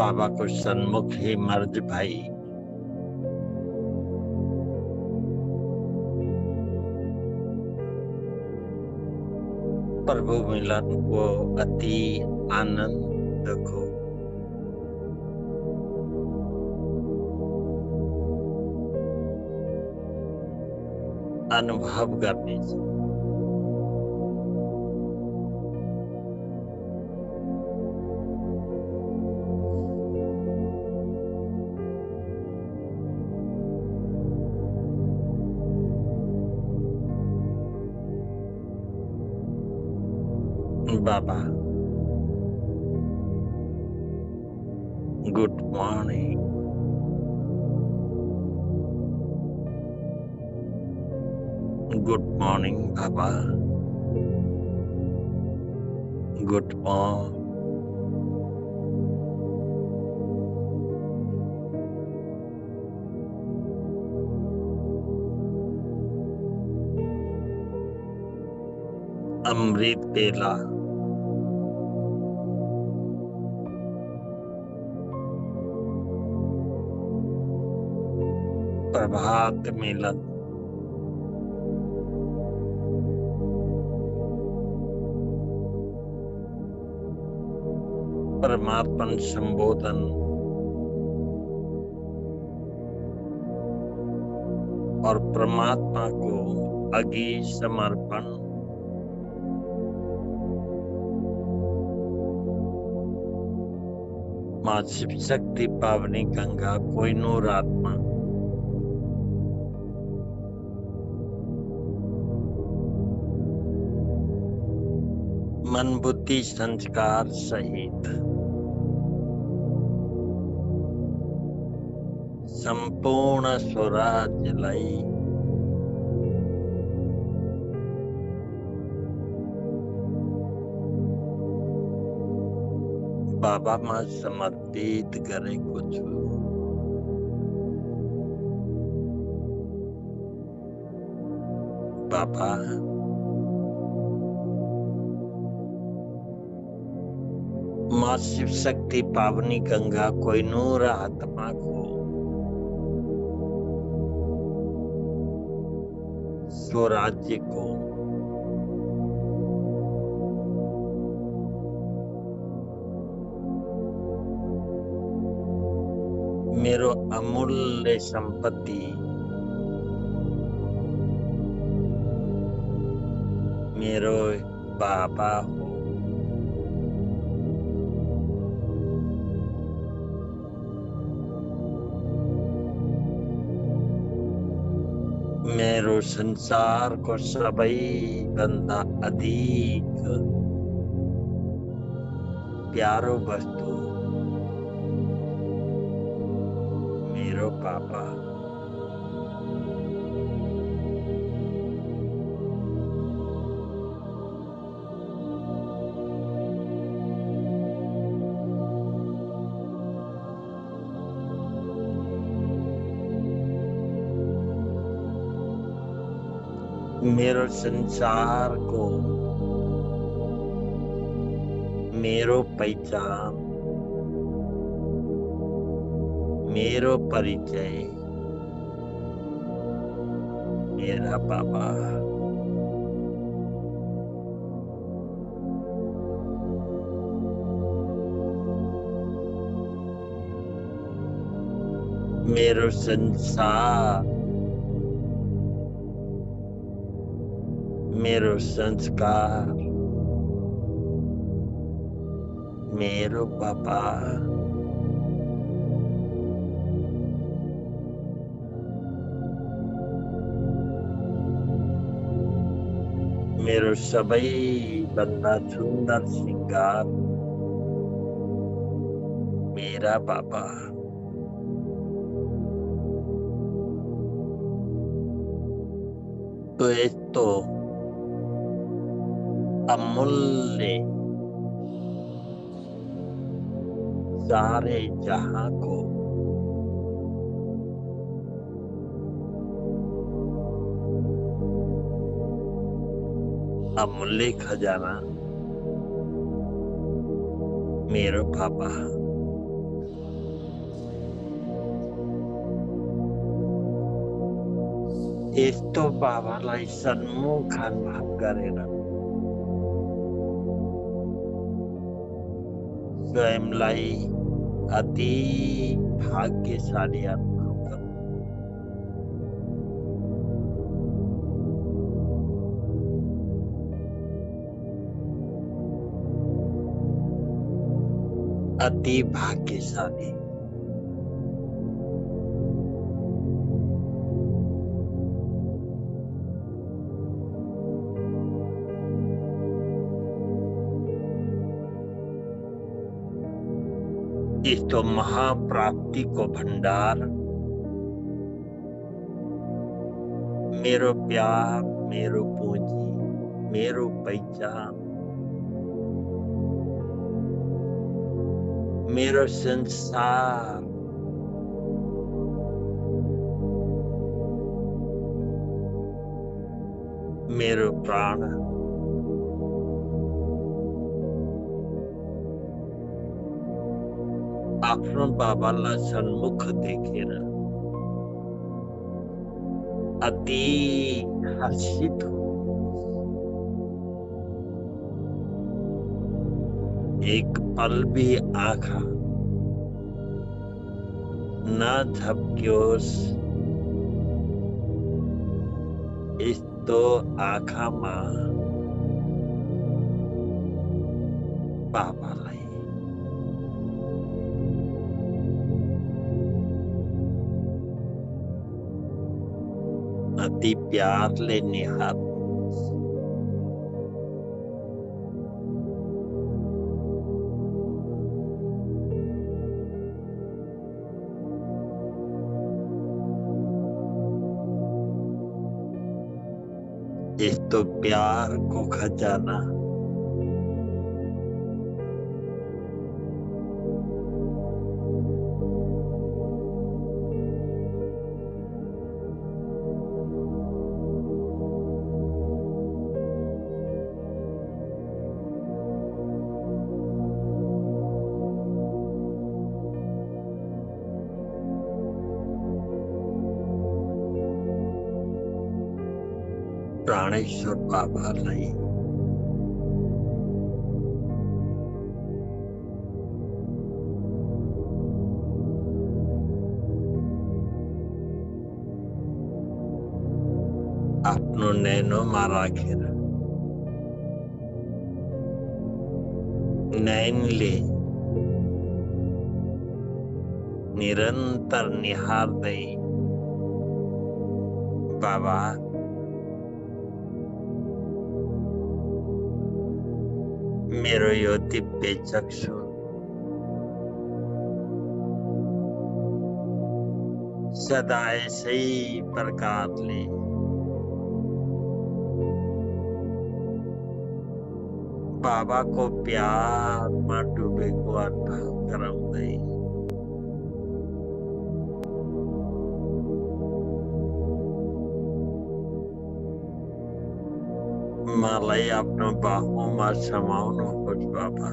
बाबा को सन्मुख ही मर्ज भाई। प्रभु मिलन को अति आनंद को अनुभव करने से बाबा गुड मॉर्निंग, गुड मॉर्निंग बाबा, गुड मॉर्निंग। अमृत बेला प्रभात मिलन परमात्मा संबोधन और परमात्मा को अग्नि समर्पण माँ शिव शक्ति पावनी गंगा कोहिनूर आत्मा मन बुद्धि संस्कार सहित संपूर्ण स्वराज लय बाबा मां समर्पित करे कुछ बाबा मां शिव शक्ति पावनी गंगा कोहिनूर आत्मा को स्वराज्य को मेरो अमूल्य संपत्ति मेरो बाबा हो। मेरो संसार को सबई बंदा अधिक प्यारो वस्तु मेरो पापा मेरो संसार को मेरो पहचान मेरो परिचय मेरा बाबा मेरो संसार मेरो संस्कार मेरो बाबा मेरो सबई बंदा सुंदर सिंगार मेरा बाबा तो ये तो अमूल्य सारे जहां को अमूल्य खजाना मेरो पापा यस्तो बाबालाई सन्मुख अनुभव गरेर स्वयंलाई अति भाग्यशाली अनुभव गर्नु। अति भाग्यशाली। यस्तो महाप्राप्तिको भण्डार मेरो प्यार, मेरो पुँजी, मेरो पहिचान, मेरो संसार, मेरो प्राण, आफ्नो बाबालाई सन्मुख देखेर अति हर्षित हो। एक पल भी आँखा न झपक्योस्, यस्तो आँखामा बाबालाई अति प्यारले निहार्नु। यस्तो प्यारको खजाना प्राणेश्वर बाबालाई आफ्नो नैनोमा राखेर नैनले निरन्तर निहार्दै बाबा मेरो यो दिव्य चक्षु सदा यसै प्रकारले बाबाको प्यारमा डुबेको अनुभव गराउँदै मलाई आफ्नो बाहुमा समाउनुहोस् बाबा।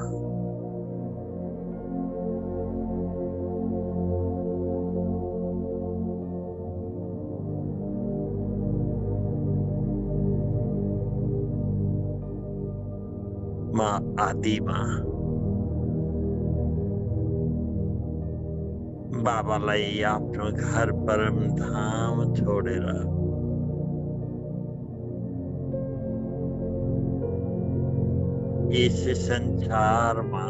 म आदिमा बाबालाई आफ्नो घर परमधाम छोडेर यस संसारमा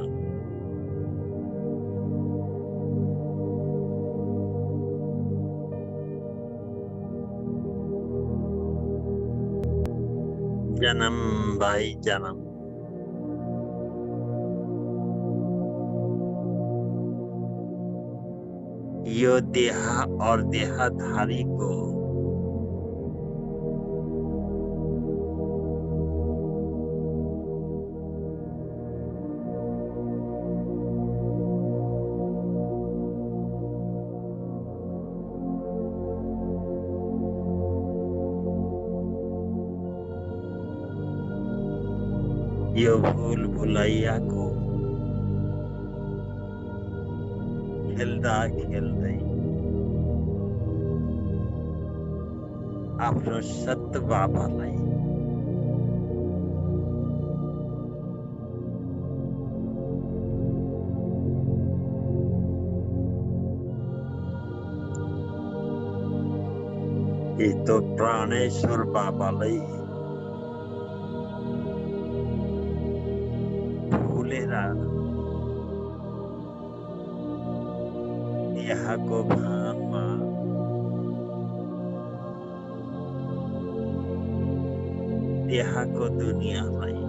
जन्म भाई जन्म यो देह और देहधारी को यो भूल भुलैया को खेल्दा खेल्दै आफ्नो सत बाबालाई तो प्राणेश्वर बाबालाई भूलेर यहाँको भानमा यहाँको दुनियाँलाई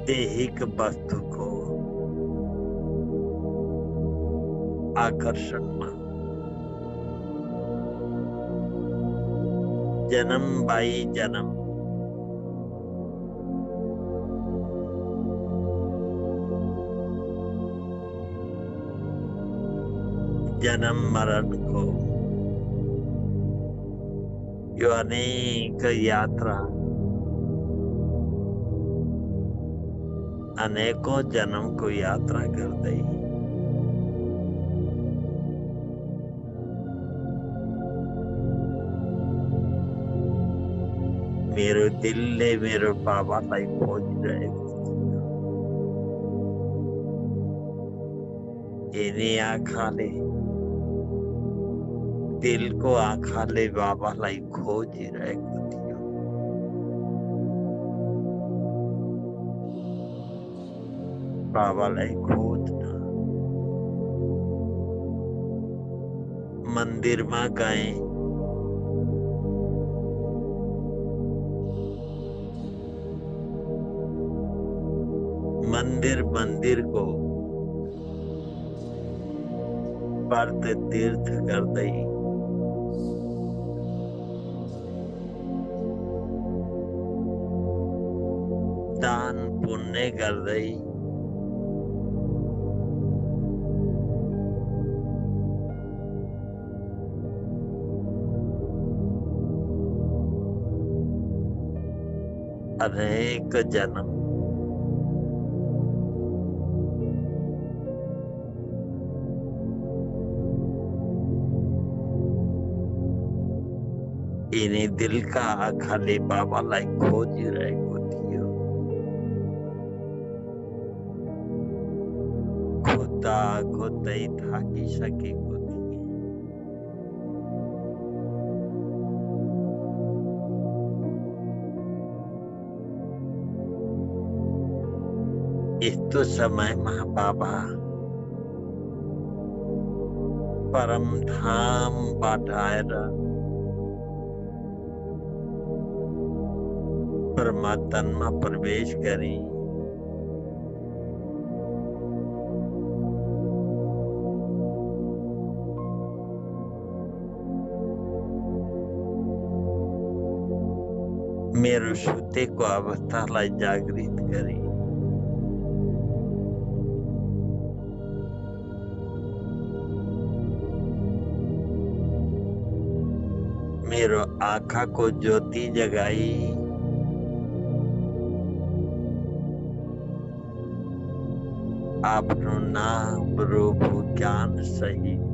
दैहिक वस्तुको आकर्षणमा जन्म बाई जन्म जन्म मरण को यो अनेक यात्रा अनेकों जन्म को यात्रा गर्दै मेरो दिलले मेरो बाबालाई खोजिरहेको यिनी आँखाले दिलको आँखाले बाबालाई खोजिरहेको थियो। बाबालाई खोज्न मन्दिरमा गए। मंदिर को व्रत तीर्थ गर्दै दान पुण्य गर्दै अनेक जन्म यिनी दिलका आँखाले बाबालाई खोजिरहेको थियो। खोज्दा खोज्दै थाकिसकेको थिए। यस्तो समयमा बाबा परम धामबाट आएर परमात्मा प्रवेश गरी मेरो सुतेको अवस्थालाई जागृत गरी मेरो आँखाको ज्योति जगाई आफ्नो नाम रूप ज्ञान सहित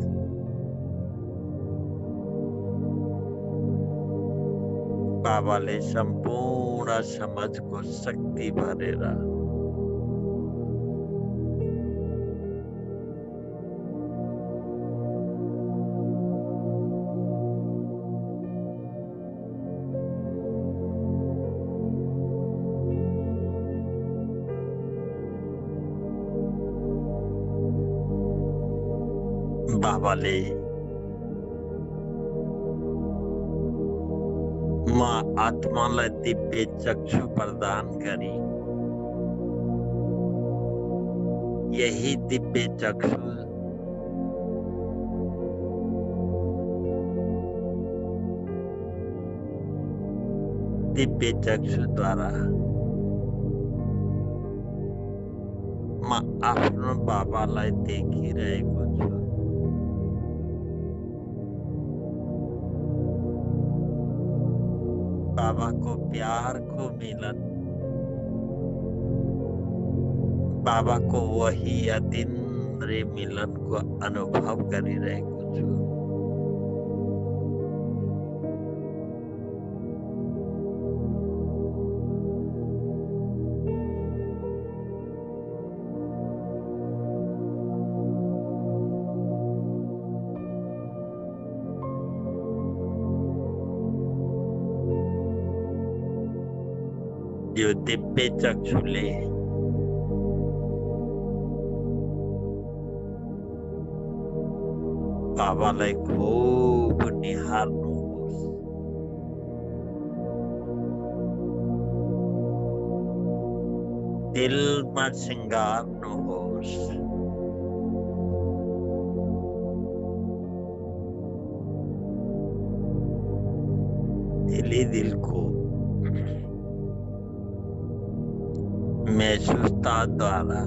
बाबाले सम्पूर्ण समझको शक्ति भरेर बाबाले म आत्मालाई दिव्य चक्षु प्रदान गरी यही दिव्य चक्षु द्वारा म आफ्नो बाबालाई देखिरहेको छु। बाबा को प्यार को मिलन, बाबा को वही अतिन તમારે મિલન को અનુભવ કરી રહ્યો છું। जो दिव्य चक्षुले બાબાને ખૂબ નિહારનું હોશ, દિલમાં શિંગારનો હોશ, દિલ को महसूसता द्वारा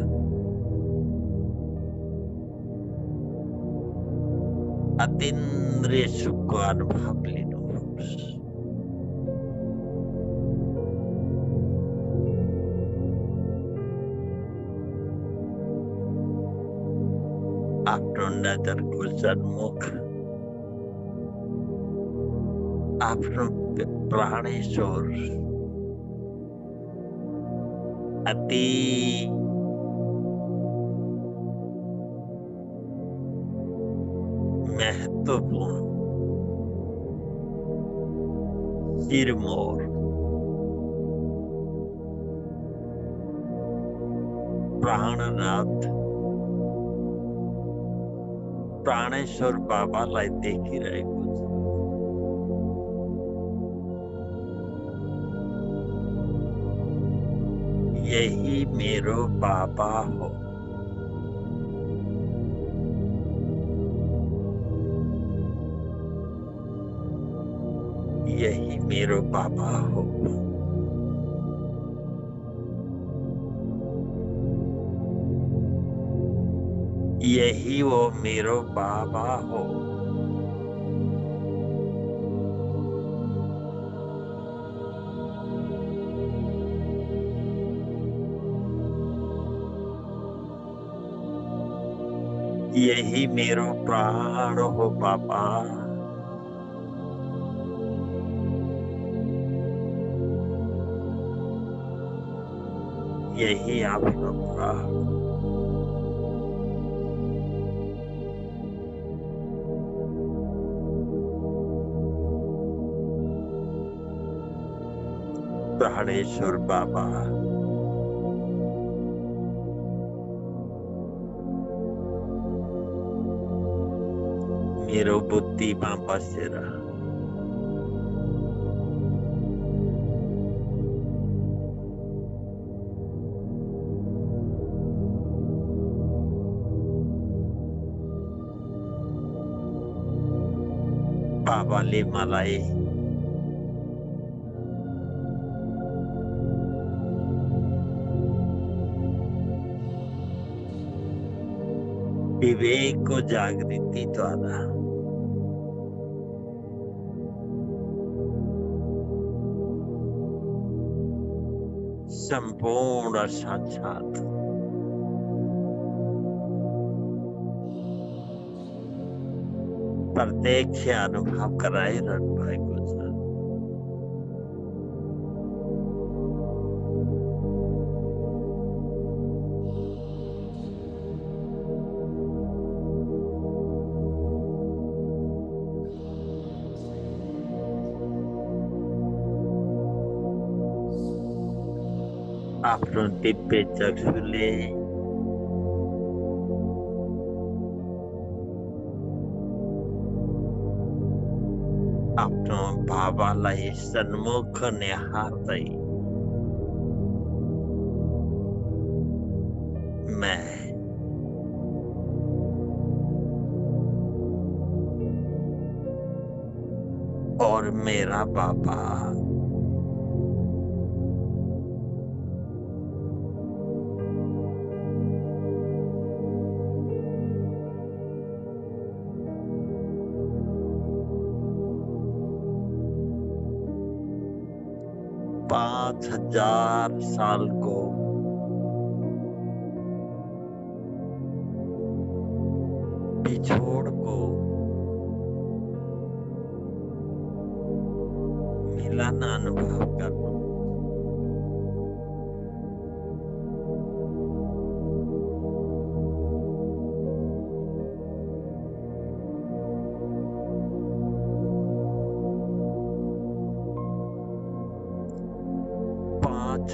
अतीन्द्रिय सुख को अनुभव लेनो। आपनो नजर को सन्मुख आपनो प्राणेश्वर अति महत्वपूर्ण सिरमौर प्राणनाथ प्राणेश्वर बाबा लाई देखी रहे कुछ यही मेरो बाबा हो। यही मेरो बाबा हो। यही वो मेरो बाबा हो। यही मेरो प्राण हो बाबा। यही आपका प्राण। प्राणेश्वर बाबा मेरो बुद्धि में बसेरा बाबाले मलाई विवेक को जागृति द्वारा संपूर्ण साक्षात प्रत्यक्ष अनुभव कराए रणभाई को आपनो दिव्य चक्षुले आपनो बाबालाई सन्मुख निहार्दै मैं और मेरा बाबा पाँच 5000 साल को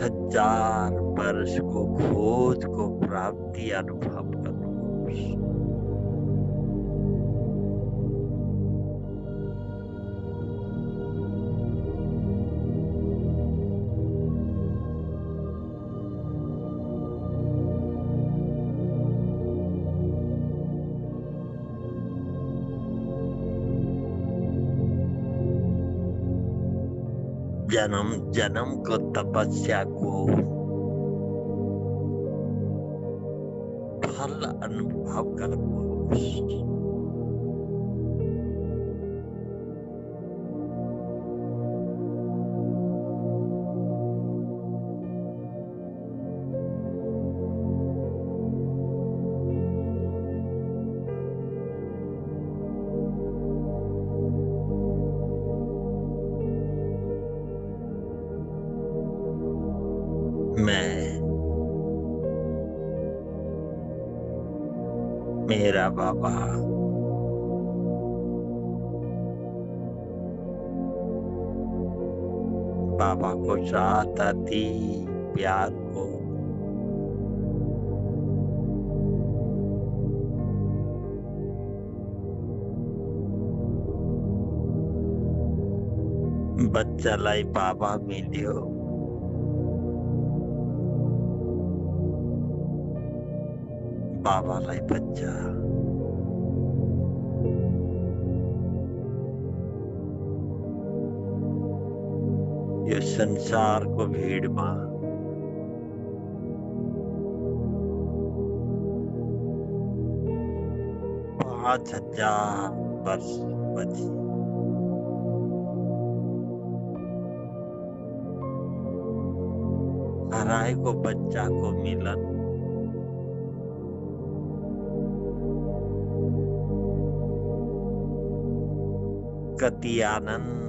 5,000 वर्ष को खोज को प्राप्ति अनुभव करो। जन्म जन्म को तपस्या को फल अनुभव करो। मेरा बाबा बाबा को चाहता थी प्यार को, बच्चा लाई बाबा मिलियो, बाबा लाई बच्चा। ये संसार को भीड़ मां 5,000 वर्ष बची। हराए को बच्चा को मिलन, कति आनंद।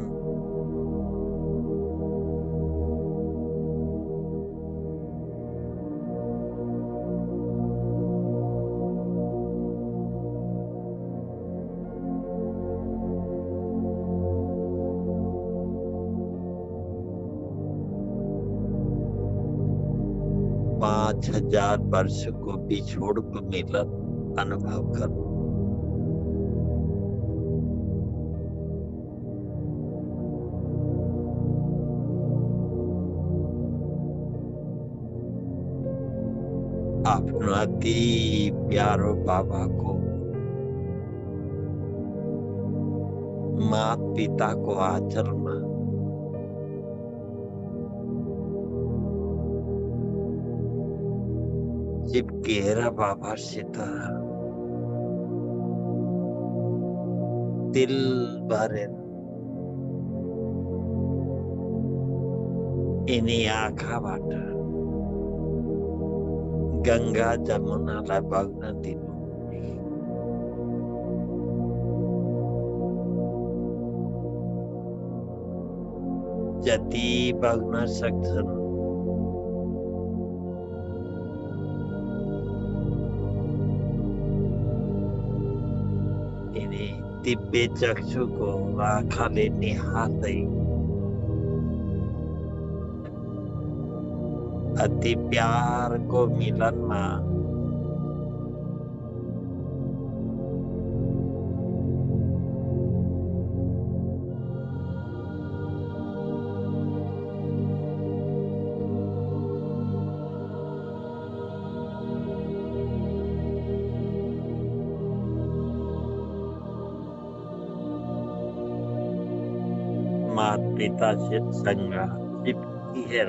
पांच 5,000 वर्ष को बिछोड़ को मिलन अनुभव करो। अपनो अति प्यारो बाबा को, मात पिता को आचर में जब गहरा बाबा से दिल भरे इन्हीं आँखा बाटा गंगा जमुना ला बगना दिनु। जति बगना सक्छन् यिनी दिव्य चक्षुको आँखाले निहार्दै अति प्यार को मिलन में मात पिता से संगा चिपकी है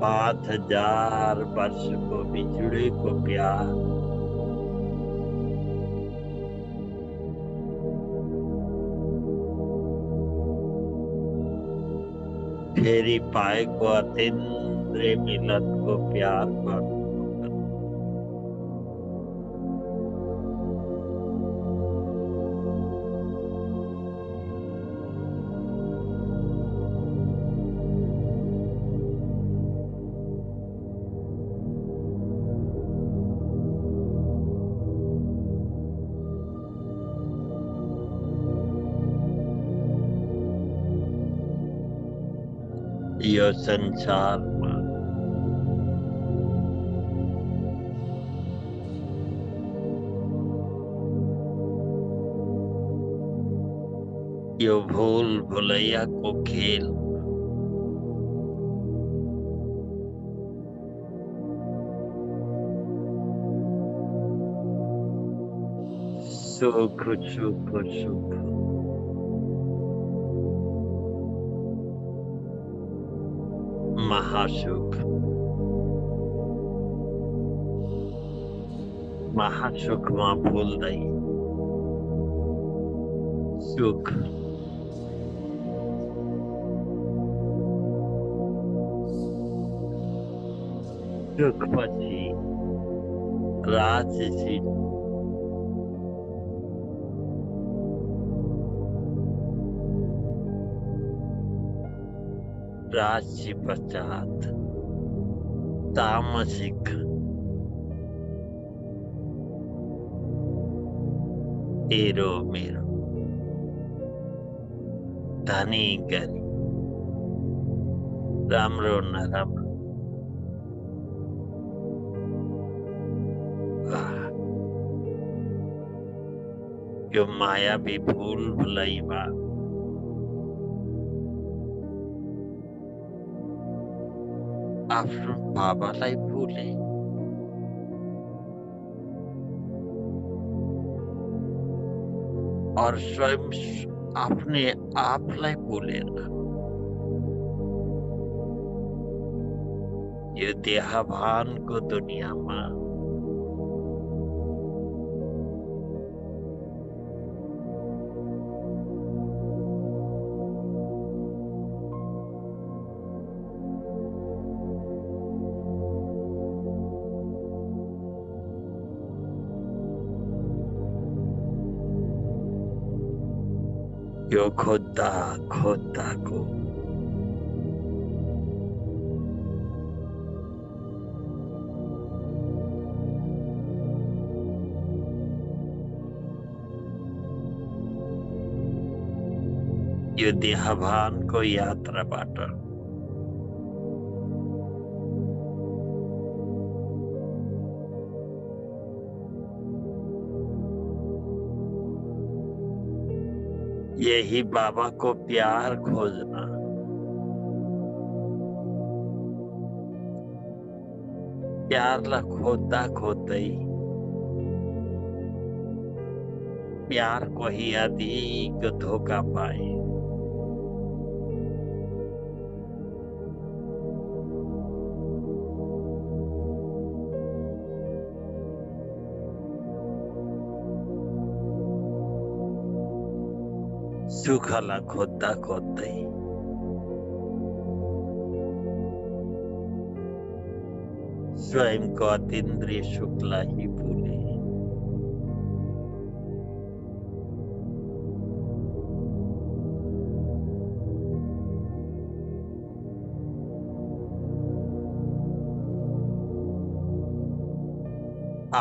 5,000 वर्ष को बिछड़े को प्यार। फेरी पाए को अतीन्द्रिय मिलन को प्यार को यो संसारमा यो भूल भुलैया को खेल सुख सुख सुख महासुख महासुखमा भुल्दै सुख सुखपछि राजसी राजसी पश्चात तामसिक तेरो मेरो धनी गरी राम्रो नराम्रो यो मायावी भूल भुलैमा आफ्नो बाबालाई भुले और स्वयं अपने आपलाई भुलेर यो देहभानको दुनियाँमा यो खोज्दाको यो देहभानको यात्राबाट यही बाबा को प्यार खोजना प्यारलाई खोज्दा खोज्दै प्यार कोही अधिक धोका पाए सुखलाई खोज्दा खोज्दै स्वयंको अतीन्द्रिय सुखलाई भुले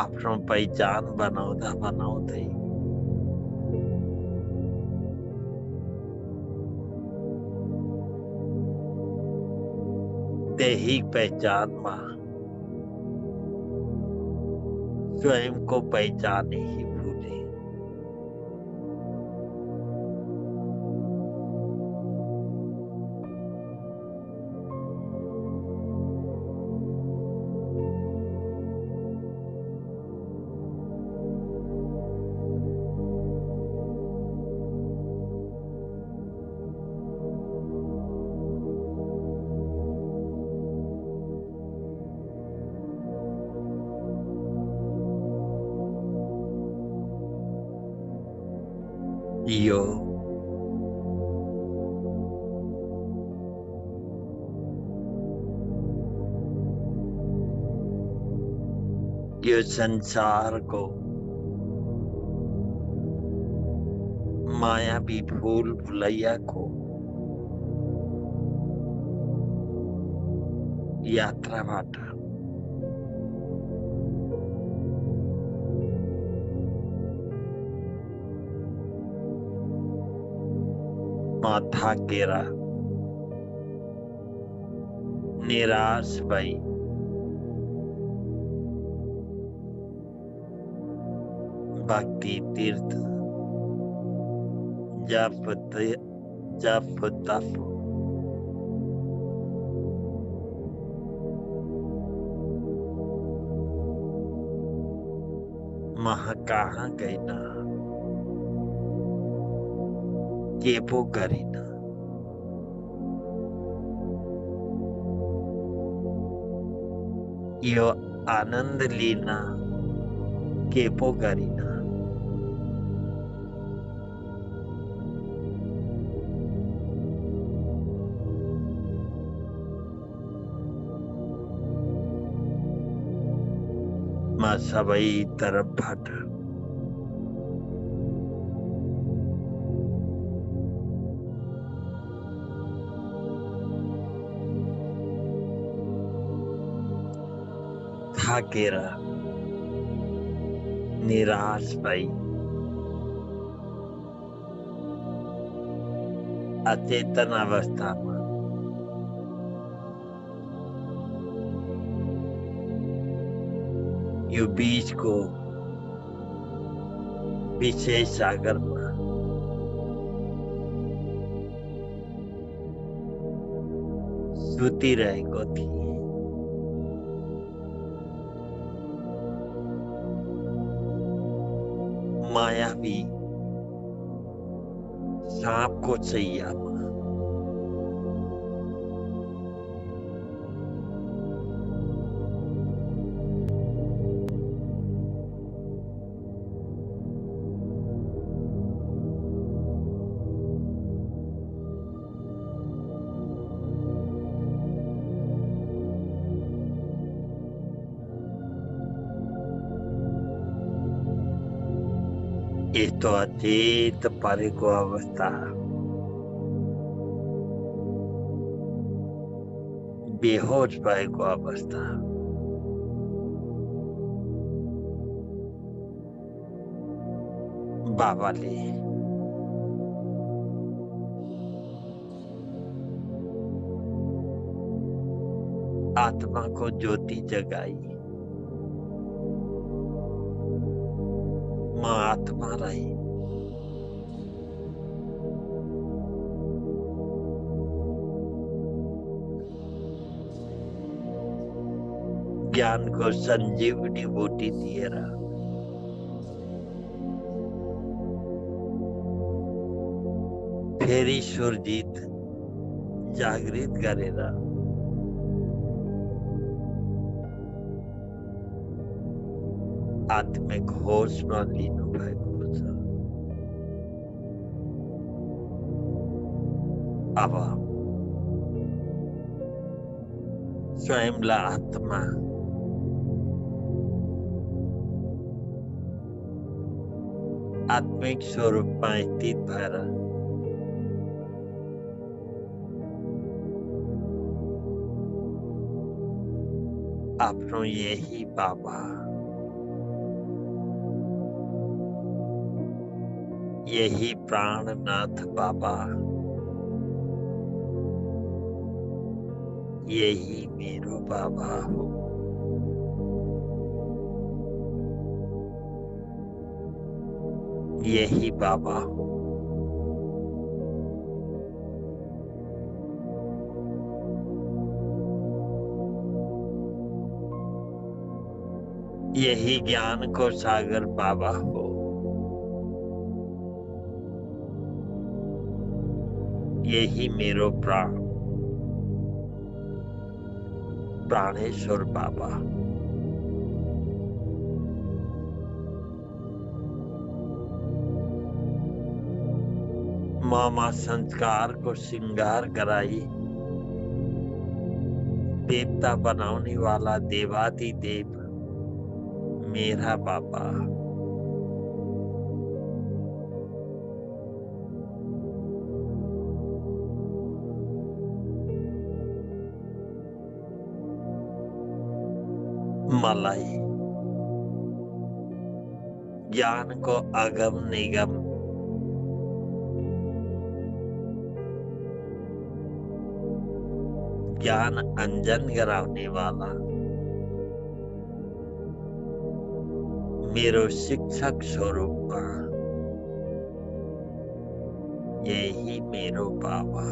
आफ्नो पहिचान बनाउँदा बनाउँदै त्यही पहचानमा स्वयं को पहचाने ही भूले यो संसारको मायावी भूल भुलैयाको यात्राबाट थाकेर निराश भई भक्ति तीर्थ जप तप महा कहाँ गई ना केपो करी ना यो आनंद लीना केपो करी ना मां सबई तरफ भट थाकेरा निराश भई अचेतन अवस्था में यो बीज को विशेष सागर में सूती रहेको थी मायावी सांप को चैया ये तो अचेत परेको अवस्था बेहोश भएको अवस्था बाबाले आत्मा को ज्योति जगाई मां आत्मा रही ज्ञान को संजीवनी बूटी दिएरा फेरी सुरजीत जागृत गरेरा आत्मिक होश में लीनु भएको छ अब स्वयंलाई आत्मा आत्मिक स्वरूपमा स्थित भएर आफ्नो यही बाबा यही प्राणनाथ बाबा यही मेरो बाबा हो यही बाबा हो यही ज्ञान को सागर बाबा हो यही मेरो प्राणेश्वर बाबा मामा संस्कार को श्रृंगार कराई देवता बनाने वाला देवादिदेव मेरा बाबा मलाई ज्ञान को अगम निगम ज्ञान अंजन गिरावने वाला मेरो शिक्षक स्वरूप यही मेरो बाबा,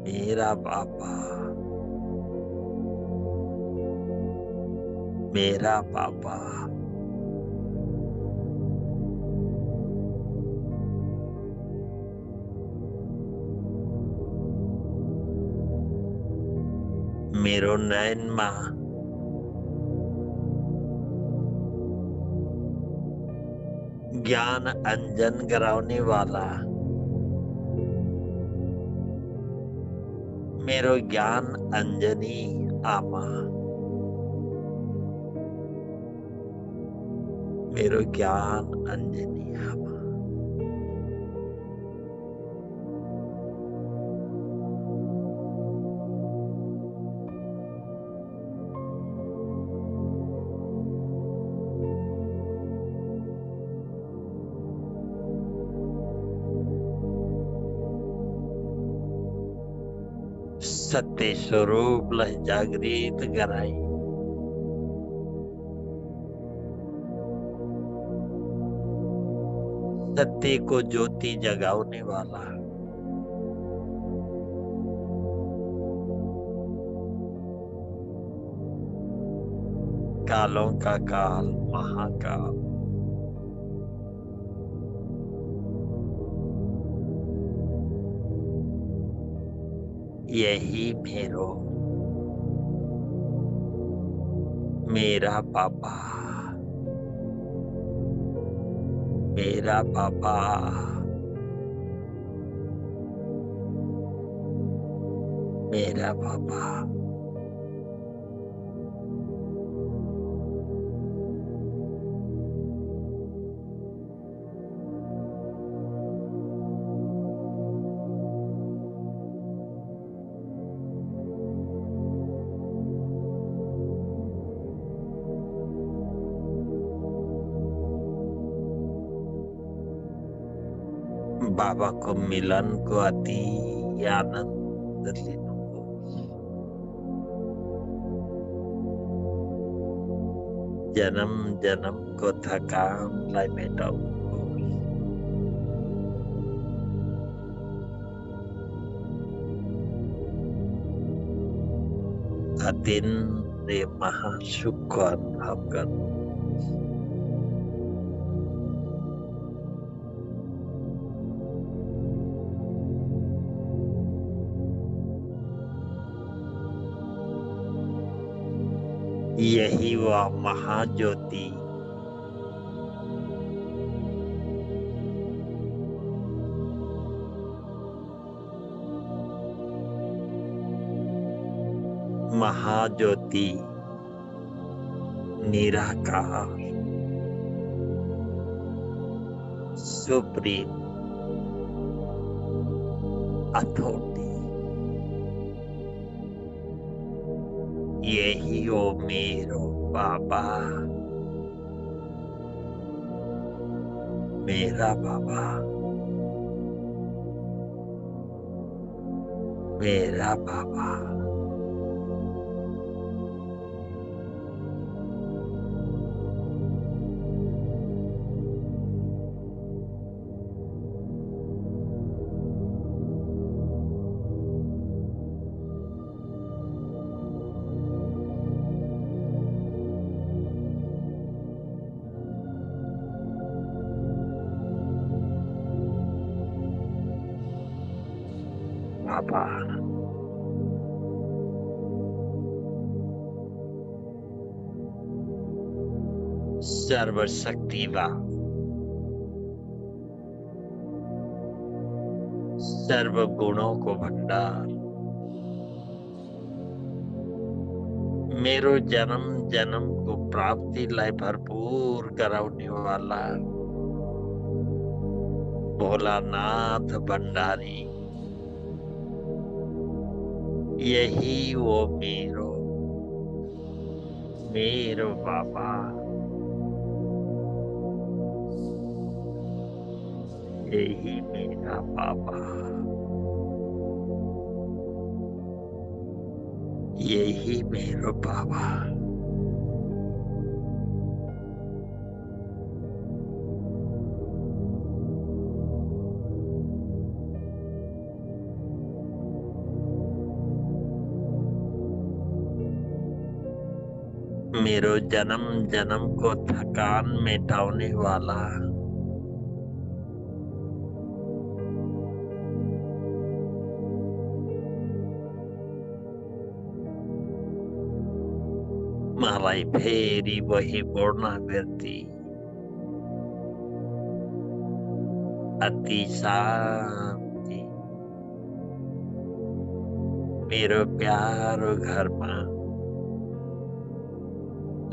मेरा बाबा, मेरा बाबा। मेरो नयनमा ज्ञान अंजन गराउने वाला मेरो ज्ञान अंजनी आमा, मेरो ज्ञान अंजनी आमा। सत्य स्वरूप लह जागृत कराई, सत्य को ज्योति जगाने वाला कालों का काल महाकाल, यही मेरो मेरा बाबा, मेरा बाबा, मेरा बाबा। बाबा को मिलन को अति आनंद लेना, जन्म जन्म को थकान लाई मेटाऊ, अतिन रे महासुख को अनुभव करो। यही वह महाज्योति महाज्योति निराकार सुप्रीम अथॉरिटी, यही वो मेरो बाबा, मेरा बाबा, मेरा बाबा। बाबा सर्वशक्तिवान, सर्व गुणों को भंडार, मेरो जन्म जन्म को प्राप्ति लाई भरपूर कराने वाला भोलानाथ भंडारी, यही वो मेरो मेरो बाबा, यही मेरा बाबा। यही मेरो बाबा। मेरो जन्म जन्म को थकान मिटाने वाला, मलाई फेरि वही बोल्न फिर्ती अति शान्ति मेरो प्यारो घरमा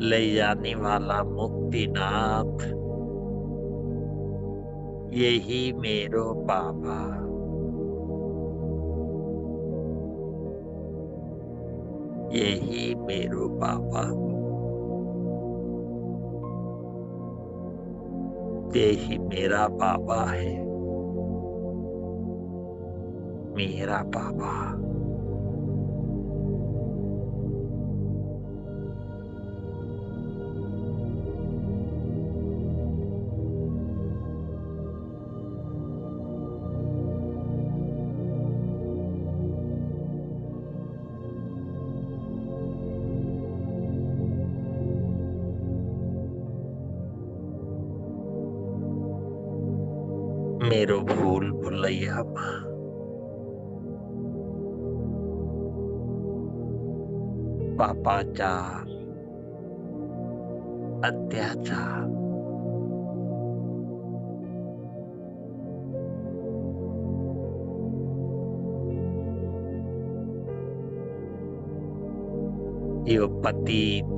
ले जाने वाला मुक्तिनाथ, यही मेरो बाबा। यही मेरो बाबा, यही मेरा बाबा है, मेरा बाबा। मेरो भूल भुलैयामा पापाचार अत्याचार यो पतित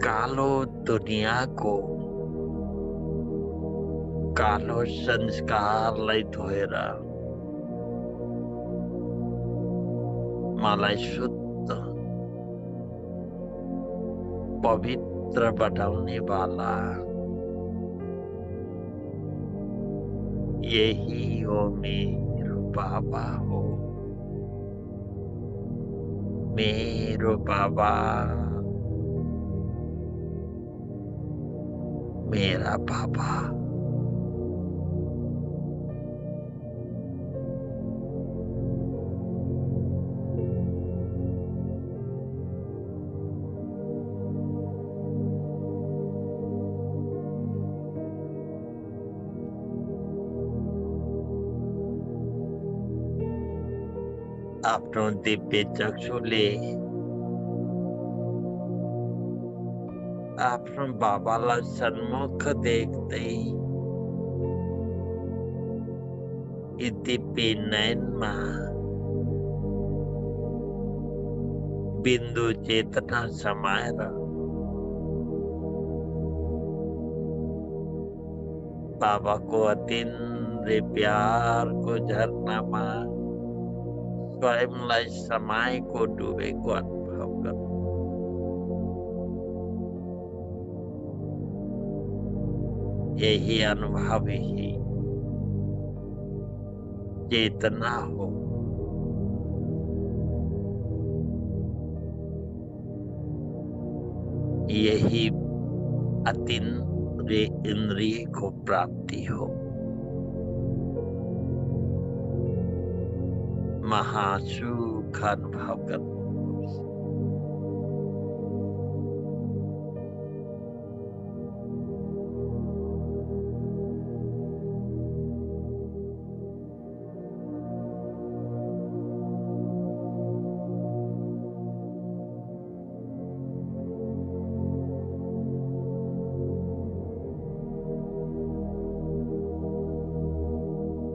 कालो दुनिया को कालो संस्कारलाई धोएर मलाई शुद्ध पवित्र बनाउने वाला, यही हो मेरो बाबा हो, मेरो बाबा, मेरा बाबा। आफ्नो दिव्य चक्षुले आफ्नो बाबालाई सन्मुख देख्दै यी दिव्य नयनमा बिन्दु चेतना समाएर बाबाको अतीन्द्रिय प्यारको झरनामा स्वयंलाई समाएको डुबेको अनुभव गर्नु। यही अनुभव ही चेतना हो। यही अतीन्द्रिय इंद्रिय को प्राप्ति हो। महासुख अनुभव करना।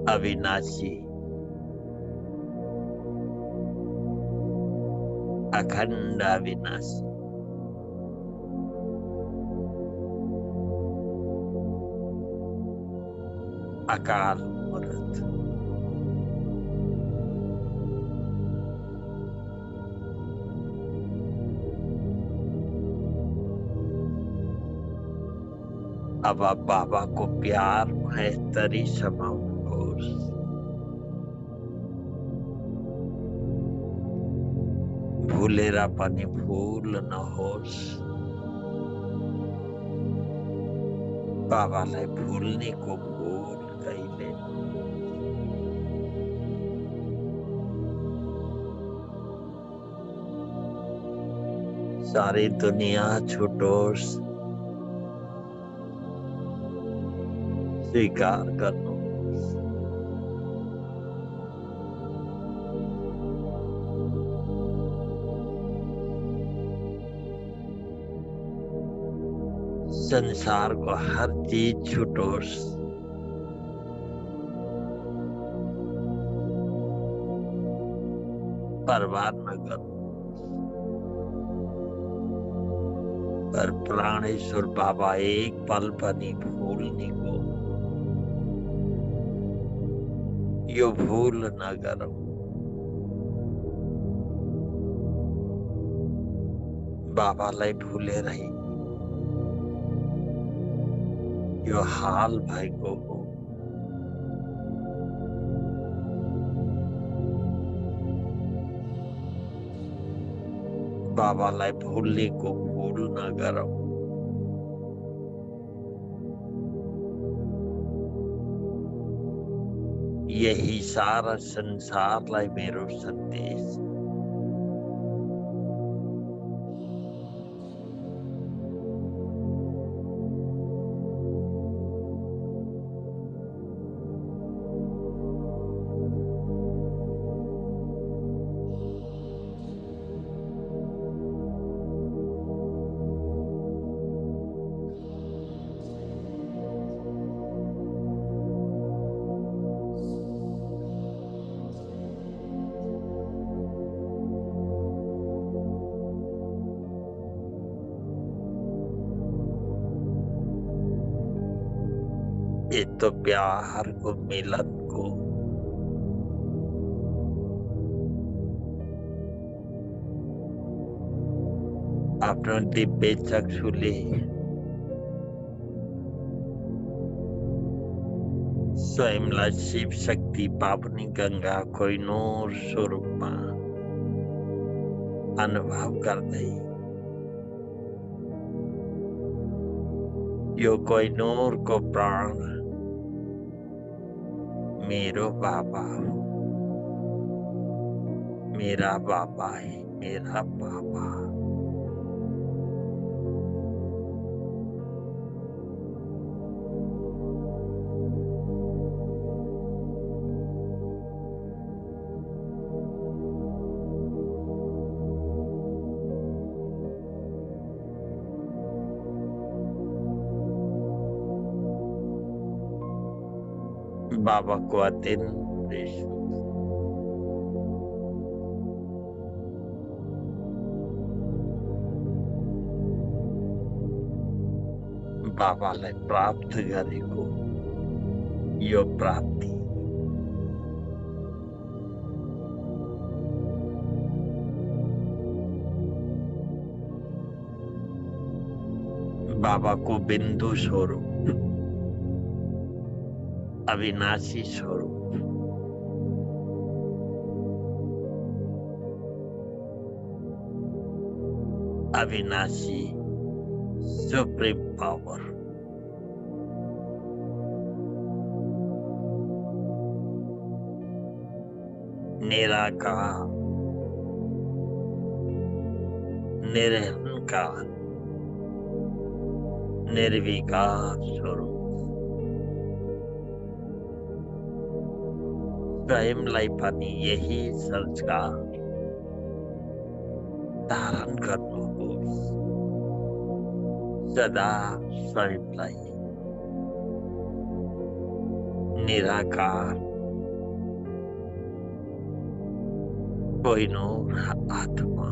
अविनाशी, अखंड अविनाशी, अकाल मूर्त, अब आप बाबा को प्यार महतरी समाओ। भूलेरा पानी भूल न होस, बाबालाई भूल्ने को भूल कहिले। सारी दुनिया छुटोस्, स्वीकार गर्नु। संसारको हर चीज छुटोस्, परवाह नगर्नु। पर प्राणेश्वर बाबा एक पल पनि भूल्ने को यो भूल नगरौँ। बाबालाई भुलेरै यो हाल भएको हो। बाबालाई भूल्ने को भूल नगरौँ। यही सारा संसारलाई मेरो सन्देश। ये तो प्यार को, मिलन को, आफ्नो दिव्य चक्षुले स्वयंलाई शिव शक्ति पावनी गंगा कोहिनूर स्वरूपमा अनुभव गर्दै यो कोहिनूरको प्राण मेरो बाबा हो, मेरा बाबा है, मेरा बाबा। बाबा को अत्यंत बाबालाई प्राप्त गरेको यो प्राप्ति बाबा को बिंदु स्वरूप, अविनाशी स्वरूप, अविनाशी सुप्रीम पावर, निराकार, निरहंकार, निर्विकार स्वरूप स्वयंलाई पनि यही संस्कार धारण गर्नुहोस्। सदा स्वयंलाई निराकार कोहिनूर आत्मा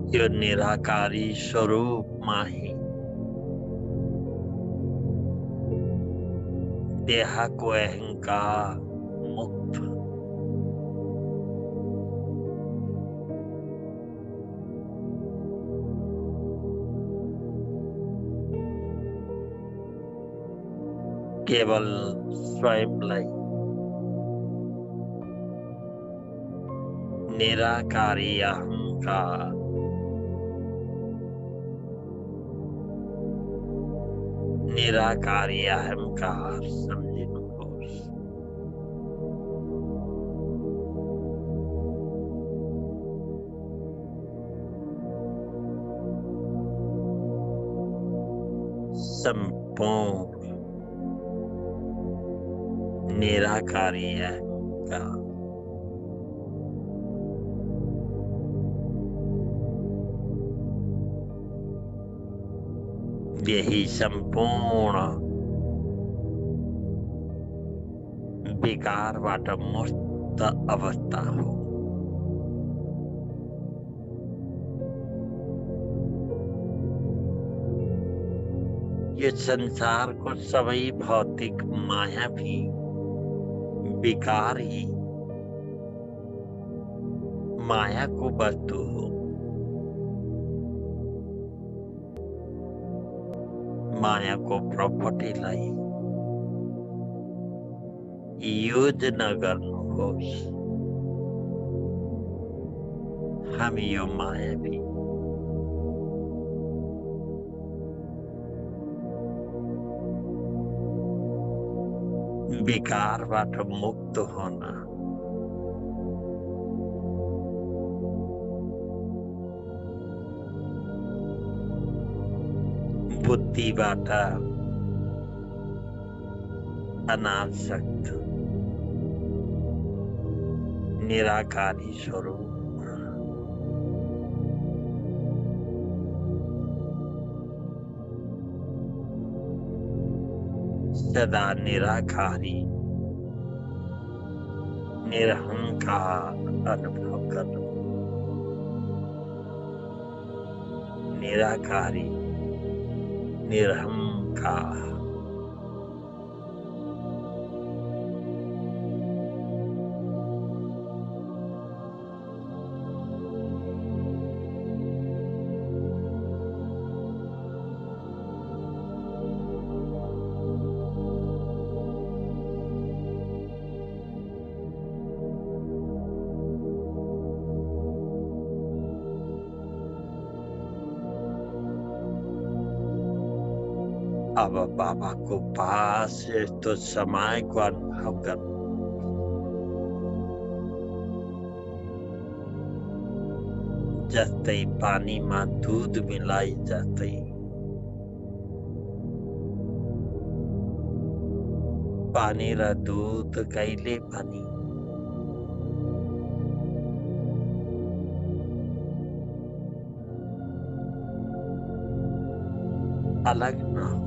यो निराकारी स्वरूपमा ही देहको अहंकार मुक्त, केवल स्वयंलाई निराकारी अहंकार निराकारी अहंकार समझिनुहोस्। संपूर्ण निराकारी अहंकार यही संपूर्ण विकारबाट मुक्त अवस्था हो। यो संसारको सबै भौतिक माया भी विकार ही मायाको वस्तु हो। मायाको प्रॉपर्टीलाई युज नगर्नुहोस्। हामी यो मायावी विकारबाट मुक्त होन बुद्धिबाट अनासक्त निराकारी स्वरूप सदा निराकारी निरहंकार अनुभव करो। निराकारी निरहंकार अब बाबाको पास यस्तो समयको अनुभव गर्नु। जस्तै पानीमा दूध मिलाई जस्तै पानी र दूध कहिले पनि अलग नहोस्।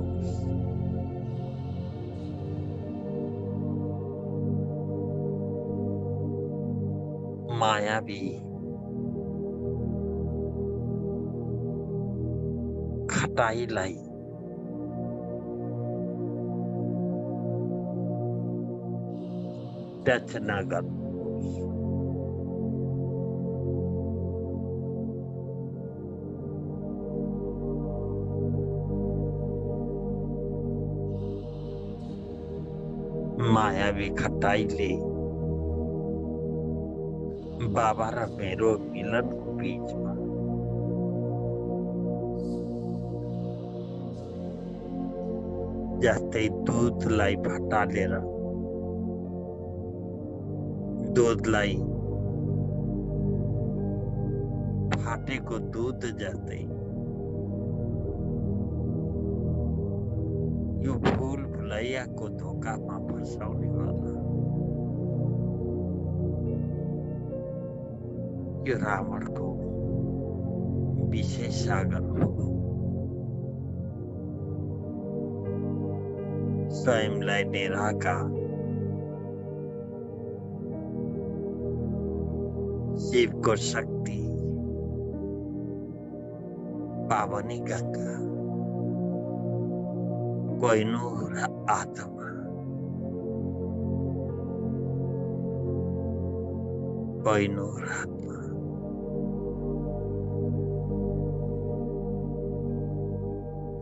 मायावी खटाइलाई टच नगर्नुहोस्। मायावी खटाइले बाबा र मेरो मिलनको बीचमा जस्तै दूधलाई फटालेर दूधलाई फाटेको दूध जस्तै यो भूल भुलैयाको धोकामा फसाउने वाला यो रावणको विशेष सागर हो। स्वयंलाई निराकार शिवको शक्ति पावनी गंगा कोहिनूर आत्मा कोहिनूर आत्मा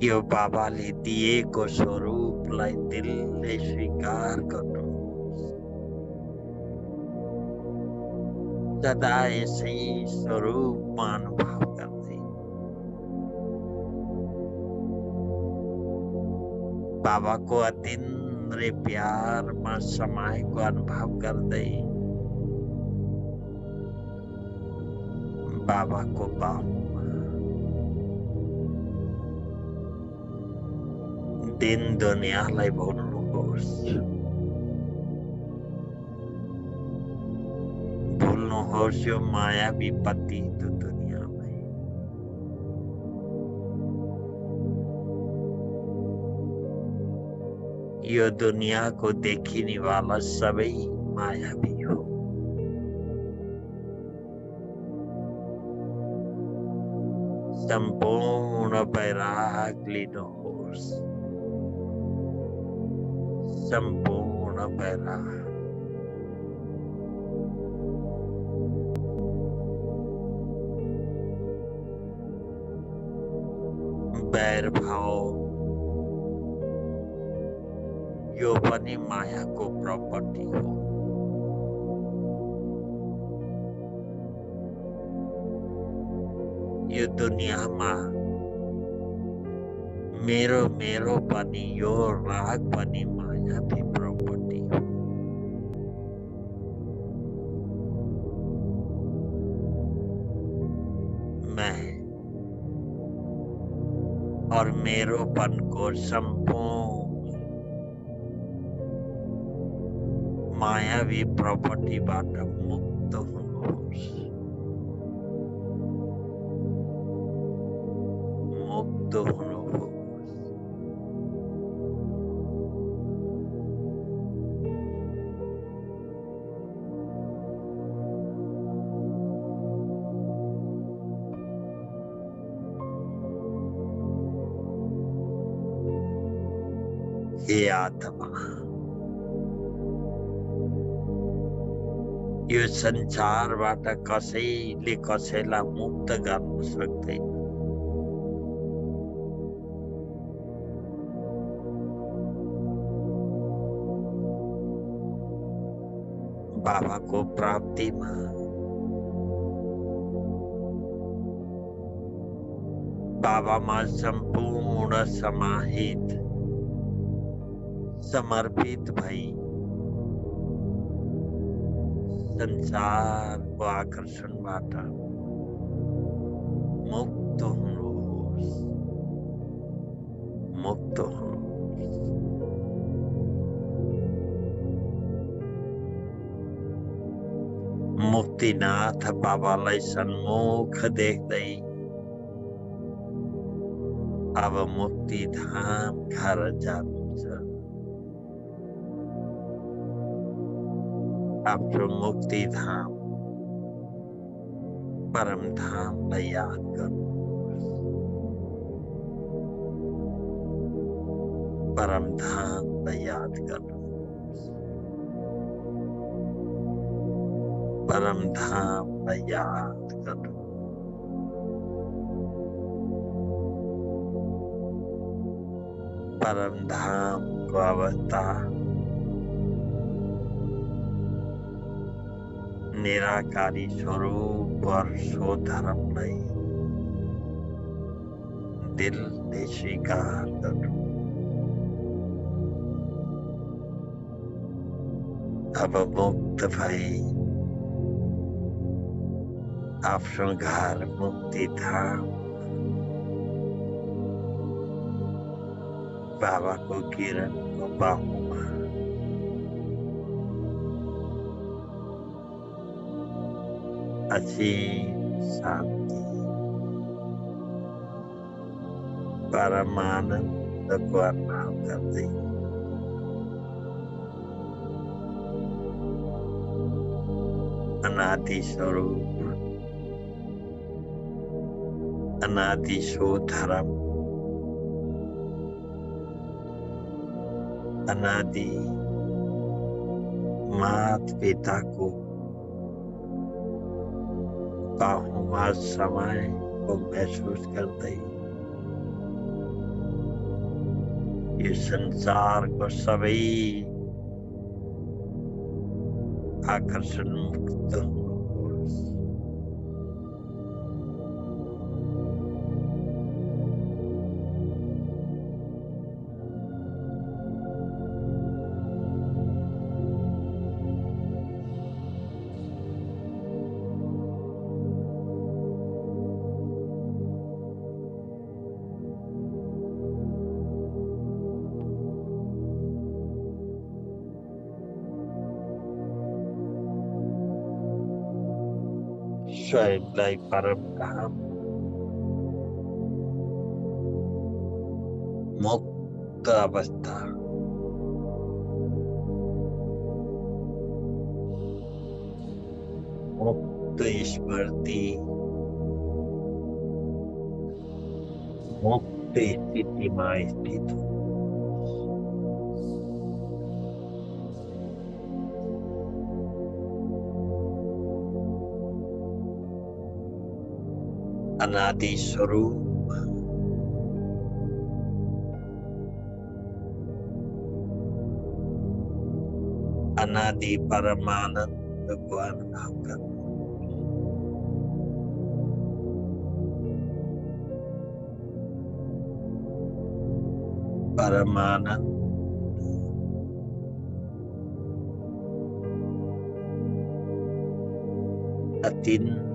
यो बाबाले दिएको स्वरूप स्वरूपलाई दिलले स्वीकार गर्नुहोस्। सदा यसै स्वरूपमा अनुभव गर्दै बाबाको अतीन्द्रिय प्यारमा समाएको अनुभव गर्दै बाबाको बाहुमा दिन दुनियाँलाई भुल्नुहोस्। भुल्नुहोस् यो मायावी पतित दुनियाँलाई। यो दुनियाँको देखिने वाला सबै मायावी हो। सम्पूर्ण वैराग लिनुहोस्। सम्पूर्ण वैराग। वैर भाव यो पनि मायाको प्रॉपर्टी हो। यो दुनियाँमा मेरो मेरो पनि यो राग पनि मायावी प्रॉपर्टी हो। मैं और मेरोपन को संपूर्ण मायावी प्रॉपर्टीबाट मुक्त हुनुहोस्। मुक्त हुनुहोस्। हे आत्मा, यो संसारबाट कसैले कसैलाई मुक्त गर्न सक्दैन। बाबाको प्राप्तिमा बाबामा सम्पूर्ण समाहित समर्पित भई संसारको आकर्षणबाट मुक्त हुनुहोस्। मुक्त हुनुहोस्। मुक्तिनाथ बाबालाई सन्मुख देख्दै अब मुक्ति धाम घर जानुहुन्छ। आफ्नो मुक्ति धाम परम धामलाई याद गर्नुहोस्। परम धामलाई याद गर्नुहोस्। परम धामलाई याद गर्नुहोस्। परम धामको अवतार निराकारी स्वरूप और स्वधर्मलाई दिलले स्वीकार गर्नु। अब मुक्त भई आफ्नो घर मुक्ति धाम बाबाको किरणको बाहुमा असीम शान्ति परमानन्दको अनुभव गर्दै अनादि स्वरूप अनादि स्वधर्म अनादि मात पिता को बाहुमा समय को महसूस करते यो संसारको सबै आकर्षण मुक्त हुनुहोस्। स्वयंलाई परम धाम मुक्त अवस्था मुक्त स्मृति मुक्त स्थितिमा स्थित हो। अनादि स्वरूप अनादि परमानंद को अनुभव कर। परमानंद अचिंत्य